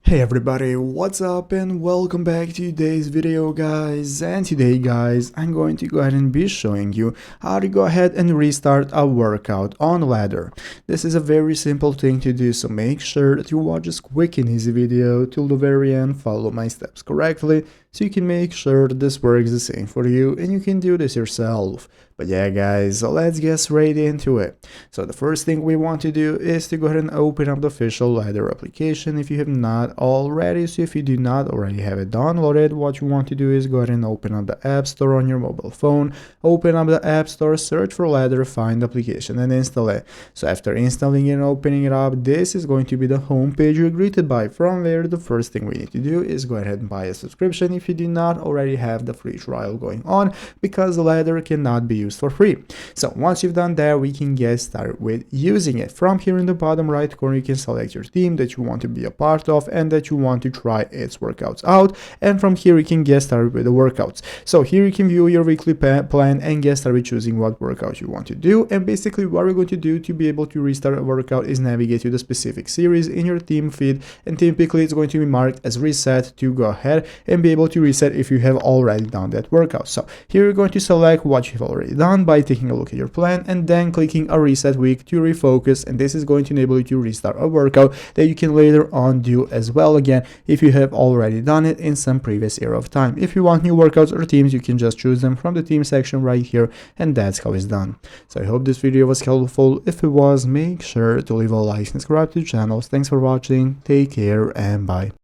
Hey everybody, what's up and welcome back to today's video guys. And today guys, I'm going to go ahead and be showing you how to go ahead and restart a workout on ladder. This is a very simple thing to do, so make sure that you watch this quick and easy video till the very end, follow my steps correctly so you can make sure that this works the same for you and you can do this yourself. But yeah guys, so let's get straight into it. So the first thing we want to do is to go ahead and open up the official ladder application if you have not already. So if you do not already have it downloaded, what you want to do is go ahead and open up the App Store on your mobile phone, open up the App Store, search for ladder, find the application and install it. So after installing and opening it up, this is going to be the home page you're greeted by. From there, the first thing we need to do is go ahead and buy a subscription if you do not already have the free trial going on, because the ladder cannot be used for free. So once you've done that, we can get started with using it. From here in the bottom right corner, you can select your team that you want to be a part of and that you want to try its workouts out, and from here you can get started with the workouts. So here you can view your weekly plan and get started choosing what workout you want to do. And basically what we're going to do to be able to restart a workout is navigate to the specific series in your team feed, and typically it's going to be marked as reset to go ahead and be able to reset if you have already done that workout. So here you're going to select what you've already done by taking a look at your plan and then clicking a reset week to refocus, and this is going to enable you to restart a workout that you can later on do as well again if you have already done it in some previous era of time. If you want new workouts or teams, you can just choose them from the team section right here, and that's how it's done. So I hope this video was helpful. If it was, make sure to leave a like and subscribe to the channel. Thanks for watching, take care and bye.